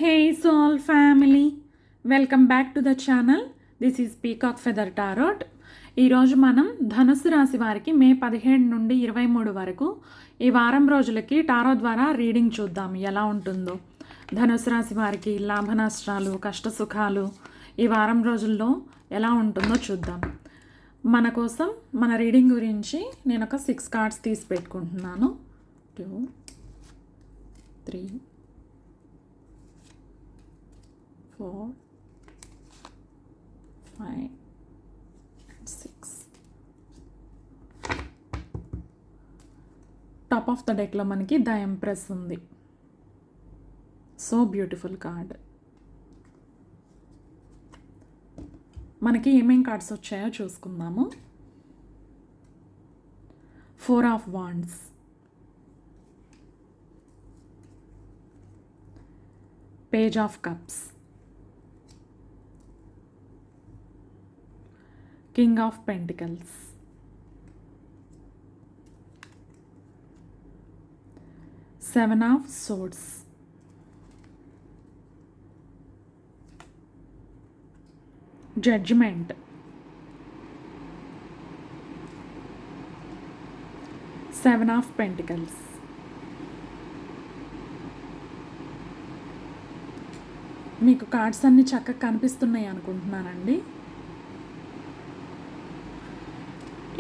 Hey Soul family, welcome back to the channel. This is Peacock Feather Tarot. ఈరోజు మనం ధనుసు రాశి వారికి మే 17 నుండి 23 వరకు ఈ వారం రోజులకి టారో ద్వారా రీడింగ్ చూద్దాం ఎలా ఉంటుందో. ధనుసు రాశి వారికి లాభ నష్టాలు కష్ట సుఖాలు ఈ వారం రోజుల్లో ఎలా ఉంటుందో చూద్దాం. మన కోసం మన రీడింగ్ గురించి నేను ఒక 6 కార్డ్స్ తీసి పెట్టుకుంటున్నాను. 2 3 4 5 6. టాప్ ఆఫ్ ద డెక్లో మనకి ద ఎంప్రెస్ ఉంది. So beautiful card. మనకి ఏమేం కార్డ్స్ వచ్చాయో చూసుకుందాము. 4 of wands, page of cups, king of pentacles, 7 of swords, judgment, seven of pentacles, మీకు కార్డ్స్ అన్నీ చక్కగా కనిపిస్తున్నాయి అనుకుంటున్నానండి.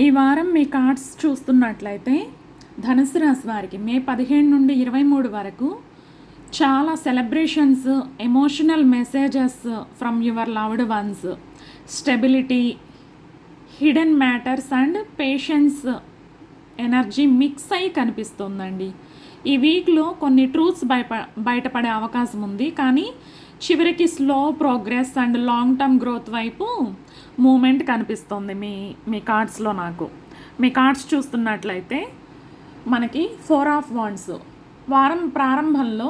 ఈ వారం మీ కార్డ్స్ చూస్తున్నట్లయితే ధనుసు రాశి వారికి మే 17 నుండి 23 వరకు చాలా celebrations, emotional messages from your loved ones, stability, hidden matters and patience energy mix అయి కనిపిస్తుందండి. ఈ వీక్లో కొన్ని ట్రూత్స్ బయటపడే అవకాశం ఉంది, కానీ చివరికి slow progress and long term growth వైపు మూమెంట్ కనిపిస్తుంది మీ కార్డ్స్లో. నాకు మీ కార్డ్స్ చూస్తున్నట్లయితే మనకి 4 ఆఫ్ వాండ్స్ వారం ప్రారంభంలో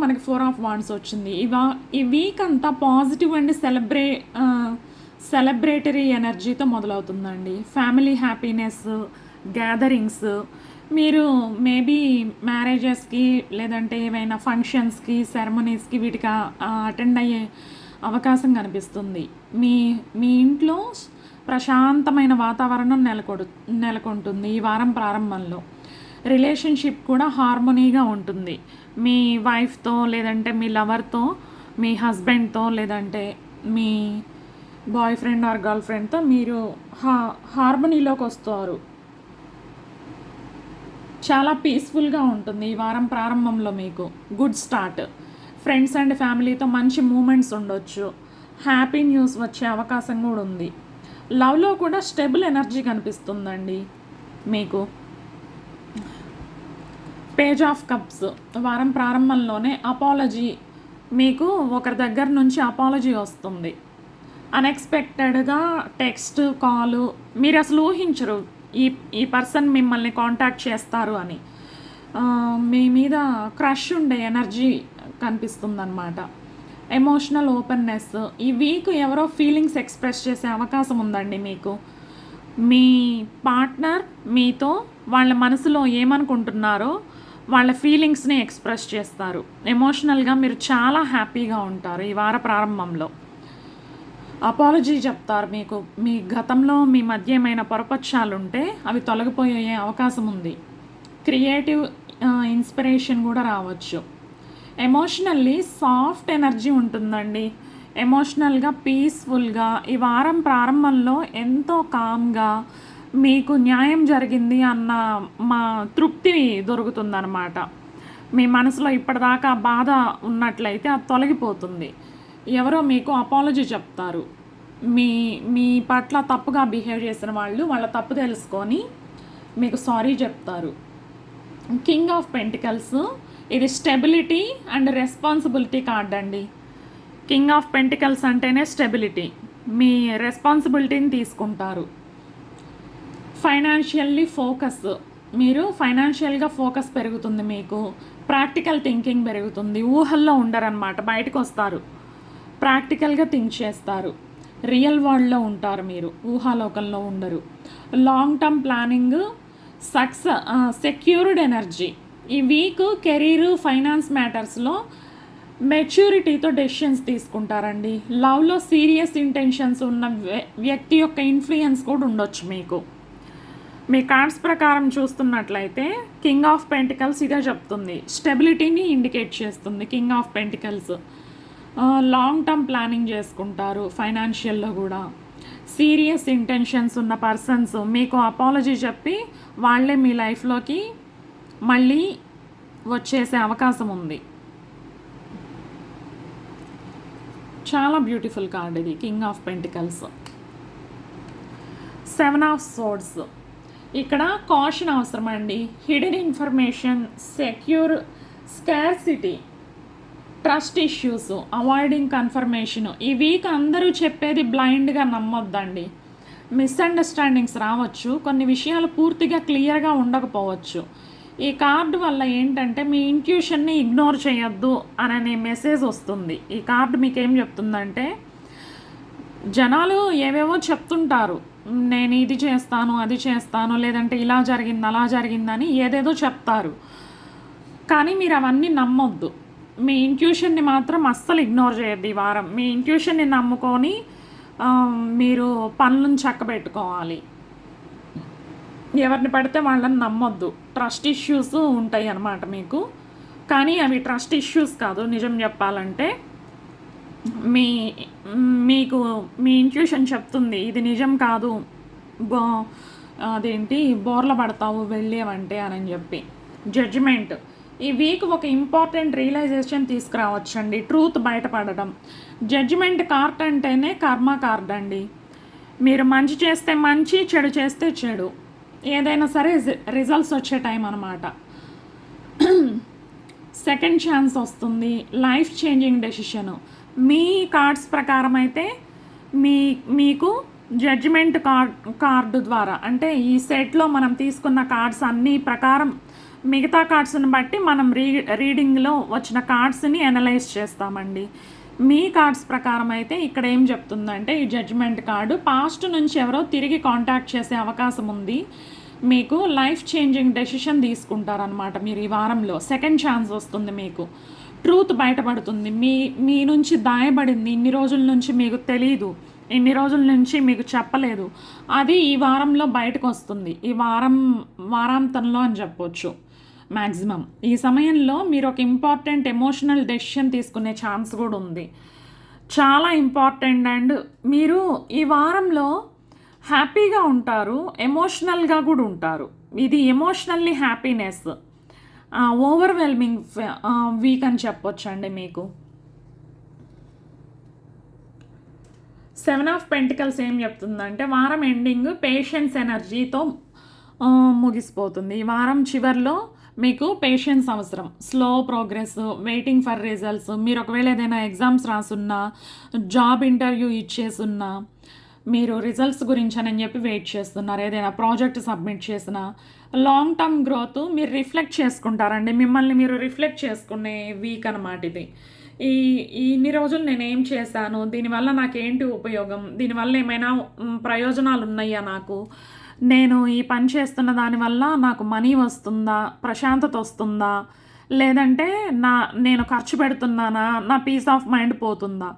మనకి 4 ఆఫ్ వాండ్స్ వచ్చింది. ఈ వీక్ అంతా పాజిటివ్ అండ్ సెలబ్రేటరీ ఎనర్జీతో మొదలవుతుందండి. ఫ్యామిలీ హ్యాపీనెస్, గ్యాదరింగ్స్, మీరు మేబీ మ్యారేజెస్కి లేదంటే ఏవైనా ఫంక్షన్స్కి, సెరమనీస్కి వీటికి అటెండ్ అయ్యే అవకాశం కనిపిస్తుంది. మీ ఇంట్లో ప్రశాంతమైన వాతావరణం నెలకొంటుంది ఈ వారం ప్రారంభంలో. రిలేషన్షిప్ కూడా హార్మోనీగా ఉంటుంది. మీ వైఫ్తో లేదంటే మీ లవర్తో, మీ హస్బెండ్తో లేదంటే మీ బాయ్ ఫ్రెండ్ ఆర్ గర్ల్ ఫ్రెండ్తో మీరు హార్మోనీలోకి వస్తారు. చాలా పీస్ఫుల్గా ఉంటుంది ఈ వారం ప్రారంభంలో. మీకు గుడ్ స్టార్ట్. ఫ్రెండ్స్ అండ్ ఫ్యామిలీతో మంచి మూమెంట్స్ ఉండొచ్చు. హ్యాపీ న్యూస్ వచ్చే అవకాశం కూడా ఉంది. లవ్లో కూడా స్టెబుల్ ఎనర్జీ కనిపిస్తుందండి మీకు. పేజ్ ఆఫ్ కప్స్ వారం ప్రారంభంలోనే అపాలజీ, మీకు ఒకరి దగ్గర నుంచి అపాలజీ వస్తుంది. అన్ఎక్స్పెక్టెడ్గా టెక్స్ట్, కాలు, మీరు అసలు ఊహించరు ఈ పర్సన్ మిమ్మల్ని కాంటాక్ట్ చేస్తారు అని. మీ మీద క్రష్ ఉండే ఎనర్జీ కనిపిస్తుందన్నమాట. Emotional openness. ఈ వీక్ ఎవరో ఫీలింగ్స్ ఎక్స్ప్రెస్ చేసే అవకాశం ఉందండి మీకు. మీ పార్ట్నర్ మీతో వాళ్ళ మనసులో ఏమనుకుంటున్నారో వాళ్ళ ఫీలింగ్స్ని ఎక్స్ప్రెస్ చేస్తారు. ఎమోషనల్గా మీరు చాలా హ్యాపీగా ఉంటారు ఈ వార ప్రారంభంలో. అపాలజీ చెప్తారు మీకు. మీ గతంలో మీ మధ్య ఏమైనా పొరపక్షాలు ఉంటే అవి తొలగిపోయే అవకాశం ఉంది. క్రియేటివ్ ఇన్స్పిరేషన్ కూడా రావచ్చు. ఎమోషనల్లీ సాఫ్ట్ ఎనర్జీ ఉంటుందండి. ఎమోషనల్గా పీస్ఫుల్గా ఈ వారం ప్రారంభంలో ఎంతో కామ్గా మీకు న్యాయం జరిగింది అన్న మా తృప్తి దొరుకుతుందన్నమాట. మీ మనసులో ఇప్పటిదాకా బాధ ఉన్నట్లయితే అది తొలగిపోతుంది. ఎవరో మీకు అపాలజీ చెప్తారు. మీ పట్ల తప్పుగా బిహేవ్ చేసిన వాళ్ళ తప్పు తెలుసుకొని మీకు సారీ చెప్తారు. కింగ్ ఆఫ్ పెంటికల్స్, ఇది స్టెబిలిటీ అండ్ రెస్పాన్సిబిలిటీ కార్డ్ అండి. కింగ్ ఆఫ్ పెంటికల్స్ అంటేనే స్టెబిలిటీ. మీ రెస్పాన్సిబిలిటీని తీసుకుంటారు. ఫైనాన్షియల్లీ ఫోకస్, మీరు ఫైనాన్షియల్గా ఫోకస్ పెరుగుతుంది మీకు. ప్రాక్టికల్ థింకింగ్ పెరుగుతుంది. ఊహల్లో ఉండరన్నమాట, బయటకు వస్తారు. ప్రాక్టికల్గా థింక్ చేస్తారు. రియల్ వరల్డ్లో ఉంటారు, మీరు ఊహాలోకంలో ఉండరు. Long term planning secured energy. ఈ వీక్ కెరీర్, ఫైనాన్స్ మ్యాటర్స్లో మెచ్యూరిటీతో డెసిషన్స్ తీసుకుంటారండి. లవ్లో సీరియస్ ఇంటెన్షన్స్ ఉన్న వ్యక్తి యొక్క ఇన్ఫ్లుయెన్స్ కూడా ఉండొచ్చు మీకు. మీ కార్డ్స్ ప్రకారం చూస్తున్నట్లయితే కింగ్ ఆఫ్ పెంటికల్స్ ఇదే చెప్తుంది, స్టెబిలిటీని ఇండికేట్ చేస్తుంది. King of pentacles long term planning చేసుకుంటారు. ఫైనాన్షియల్లో కూడా సీరియస్ ఇంటెన్షన్స్ ఉన్న పర్సన్స్ మీకు అపాలజీ చెప్పి వాళ్ళే మీ లైఫ్లోకి మళ్ళీ వచ్చేసే అవకాశం ఉంది. చాలా బ్యూటిఫుల్ కార్డ్ ఇది, king of pentacles. 7 of swords. ఇక్కడ కాషన్ అవసరం అండి. Hidden information, secure, scarcity, trust issues, avoiding confirmation. ఈ వీక్ అందరూ చెప్పేది బ్లైండ్గా నమ్మొద్దండి. మిస్అండర్స్టాండింగ్స్ రావచ్చు, కొన్ని విషయాలు పూర్తిగా క్లియర్గా ఉండకపోవచ్చు. ఈ కార్డు వల్ల ఏంటంటే మీ ఇంట్యూషన్ని ఇగ్నోర్ చేయొద్దు అనే మెసేజ్ వస్తుంది. ఈ కార్డు మీకు ఏం చెప్తుందంటే, జనాలు ఏవేవో చెప్తుంటారు, నేను ఇది చేస్తాను, అది చేస్తాను, లేదంటే ఇలా జరిగింది, అలా జరిగిందని ఏదేదో చెప్తారు. కానీ మీరు అవన్నీ నమ్మొద్దు. మీ ఇంట్యూషన్ని మాత్రం అస్సలు ఇగ్నోర్ చేయొద్దు. ఈ వారం మీ ఇంట్యూషన్ని నమ్ముకొని మీరు పనులను చక్కబెట్టుకోవాలి. ఎవరిని పడితే వాళ్ళని నమ్మొద్దు. ట్రస్ట్ ఇష్యూస్ ఉంటాయి అన్నమాట మీకు. కానీ అవి ట్రస్ట్ ఇష్యూస్ కాదు. నిజం చెప్పాలంటే మీకు మీ ఇంట్యూషన్ చెప్తుంది ఇది నిజం కాదు, అదేంటి బోర్ల పడతావు వెళ్ళేవంటే అని చెప్పి. జడ్జిమెంట్. ఈ వీక్ ఒక ఇంపార్టెంట్ రియలైజేషన్ తీసుకురావచ్చండి. ట్రూత్ బయటపడడం. జడ్జిమెంట్ కార్డ్ అంటేనే కర్మ కార్డ్ అండి. మీరు మంచి చేస్తే మంచి, చెడు చేస్తే చెడు, ఏదైనా సరే రిజల్ట్స్ వచ్చే టైం అన్నమాట. సెకండ్ ఛాన్స్ వస్తుంది. Life changing decision. మీ కార్డ్స్ ప్రకారం అయితే మీకు జడ్జిమెంట్ కార్డు ద్వారా, అంటే ఈ సెట్లో మనం తీసుకున్న కార్డ్స్ అన్నీ ప్రకారం మిగతా కార్డ్స్ని బట్టి మనం రీడింగ్లో వచ్చిన కార్డ్స్ని అనలైజ్ చేస్తామండి. మీ కార్డ్స్ ప్రకారం అయితే ఇక్కడ ఏం చెప్తుందంటే, ఈ జడ్జిమెంట్ కార్డు పాస్ట్ నుంచి ఎవరో తిరిగి కాంటాక్ట్ చేసే అవకాశం ఉంది. మీకు లైఫ్ చేంజింగ్ డెసిషన్ తీసుకుంటారనమాట మీరు ఈ వారంలో. సెకండ్ ఛాన్స్ వస్తుంది మీకు. ట్రూత్ బయటపడుతుంది. మీ నుంచి దాయబడింది, ఇన్ని రోజుల నుంచి మీకు తెలీదు, ఇన్ని రోజుల నుంచి మీకు చెప్పలేదు, అది ఈ వారంలో బయటకు వస్తుంది. ఈ వారాంతంలో అని చెప్పొచ్చు మ్యాక్సిమం. ఈ సమయంలో మీరు ఒక ఇంపార్టెంట్ ఎమోషనల్ డెసిషన్ తీసుకునే ఛాన్స్ కూడా ఉంది. చాలా ఇంపార్టెంట్. అండ్ మీరు ఈ వారంలో హ్యాపీగా ఉంటారు, ఎమోషనల్గా కూడా ఉంటారు. ఇది ఎమోషనల్లీ హ్యాపీనెస్, ఓవర్వెల్మింగ్ వీక్ అని చెప్పొచ్చండి మీకు. 7 ఆఫ్ పెంటికల్స్ ఏం చెప్తుందంటే, వారం ఎండింగ్ పేషెన్స్ ఎనర్జీతో ముగిసిపోతుంది. ఈ వారం చివరిలో మీకు పేషెన్స్ అవసరం. Slow progress, waiting for results. మీరు ఒకవేళ ఏదైనా ఎగ్జామ్స్ రాసున్నా, జాబ్ ఇంటర్వ్యూ ఇచ్చేసున్నా, మీరు రిజల్ట్స్ గురించి అని చెప్పి వెయిట్ చేస్తున్నారు, ఏదైనా ప్రాజెక్ట్ సబ్మిట్ చేసినా, లాంగ్ టర్మ్ గ్రోత్ మీరు రిఫ్లెక్ట్ చేసుకుంటారండి. మిమ్మల్ని మీరు రిఫ్లెక్ట్ చేసుకునే వీక్ అన్నమాట ఇది. ఇన్ని రోజులు నేను ఏం చేశాను, దీనివల్ల నాకేంటి ఉపయోగం, దీనివల్ల ఏమైనా ప్రయోజనాలు ఉన్నాయా నాకు, నేను ఈ పని చేస్తున్న దానివల్ల నాకు మనీ వస్తుందా, ప్రశాంతత వస్తుందా, లేదంటే నేను ఖర్చు పెడుతున్నానా, నా పీస్ ఆఫ్ మైండ్ పోతుందా.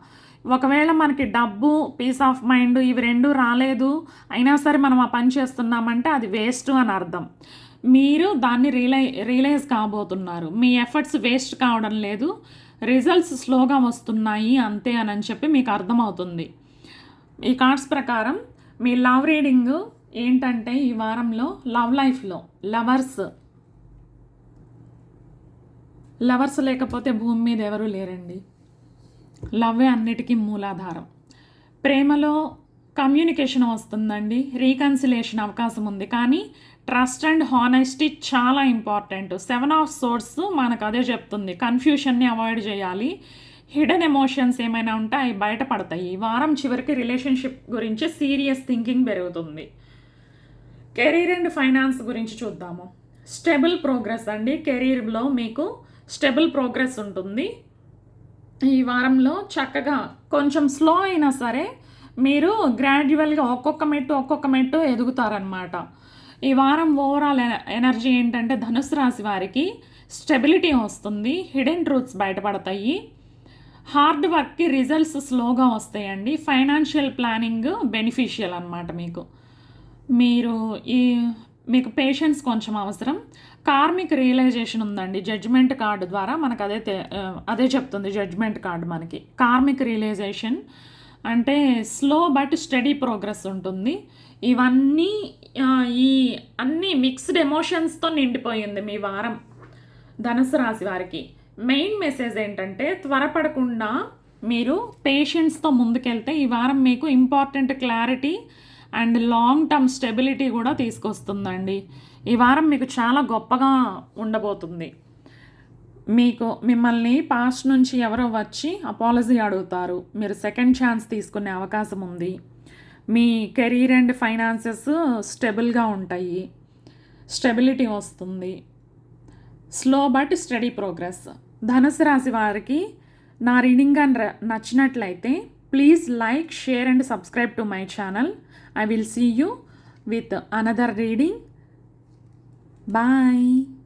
ఒకవేళ మనకి డబ్బు, పీస్ ఆఫ్ మైండ్ ఇవి రెండు రాలేదు అయినా సరే మనం ఆ పని చేస్తున్నామంటే అది వేస్ట్ అని అర్థం. మీరు దాన్ని రియలైజ్ కాబోతున్నారు. మీ ఎఫర్ట్స్ వేస్ట్ కావడం లేదు, రిజల్ట్స్ స్లోగా వస్తున్నాయి అంతే అని చెప్పి మీకు అర్థమవుతుంది. ఈ కార్డ్స్ ప్రకారం మీ లవ్ రీడింగ్ ఏంటంటే, ఈ వారంలో లవ్ లైఫ్లో లవర్స్ లేకపోతే భూమి మీద ఎవరూ లేరండి. లవ్వే అన్నిటికీ మూలాధారం. ప్రేమలో కమ్యూనికేషన్ వస్తుందండి, రీకన్సిలేషన్ అవకాశం ఉంది, కానీ ట్రస్ట్ అండ్ హానెస్టీ చాలా ఇంపార్టెంట్. 7 ఆఫ్ సోర్డ్స్ మనకు అదే చెప్తుంది. కన్ఫ్యూషన్ని అవాయిడ్ చేయాలి. హిడెన్ ఎమోషన్స్ ఏమైనా ఉంటే అవి బయటపడతాయి. ఈ వారం చివరికి రిలేషన్షిప్ గురించి సీరియస్ థింకింగ్ పెరుగుతుంది. కెరీర్ అండ్ ఫైనాన్స్ గురించి చూద్దాము. స్టెబుల్ ప్రోగ్రెస్ అండి. కెరీర్లో మీకు స్టెబుల్ ప్రోగ్రెస్ ఉంటుంది. ఈ వారంలో చక్కగా కొంచెం స్లో అయినా సరే మీరు గ్రాడ్యువల్గా ఒక్కొక్క మెట్టు ఎదుగుతారనమాట. ఈ వారం ఓవరాల్ ఎనర్జీ ఏంటంటే ధనుసు రాశి వారికి స్టెబిలిటీ వస్తుంది, హిడెన్ ట్రూత్స్ బయటపడతాయి, హార్డ్ వర్క్కి రిజల్ట్స్ స్లోగా వస్తాయండి, ఫైనాన్షియల్ ప్లానింగ్ బెనిఫిషియల్ అనమాట మీకు పేషెన్స్ కొంచెం అవసరం, కార్మిక్ రియలైజేషన్ ఉందండి. జడ్జ్మెంట్ కార్డు ద్వారా మనకు అదే చెప్తుంది జడ్జ్మెంట్ కార్డు మనకి. కార్మిక్ రియలైజేషన్ అంటే స్లో బట్ స్టడీ ప్రోగ్రెస్ ఉంటుంది. ఇవన్నీ అన్నీ మిక్స్డ్ ఎమోషన్స్తో నిండిపోయింది మీ వారం ధనుసు రాశి వారికి. మెయిన్ మెసేజ్ ఏంటంటే త్వరపడకుండా మీరు పేషెన్స్తో ముందుకెళ్తే ఈ వారం మీకు important clarity and long term stability కూడా తీసుకొస్తుందండి. ఈ వారం మీకు చాలా గొప్పగా ఉండబోతుంది. మిమ్మల్ని పాస్ట్ నుంచి ఎవరో వచ్చి అపాలజీ అడుగుతారు, మీరు సెకండ్ ఛాన్స్ తీసుకునే అవకాశం ఉంది. మీ కెరీర్ అండ్ ఫైనాన్సెస్ స్టెబుల్గా ఉంటాయి, స్టెబిలిటీ వస్తుంది, స్లో బట్ స్టడీ ప్రోగ్రెస్. ధనుసు రాశి వారికి నా రీడింగ్ నచ్చినట్లయితే please like, share and subscribe to my channel. I will see you with another reading. Bye.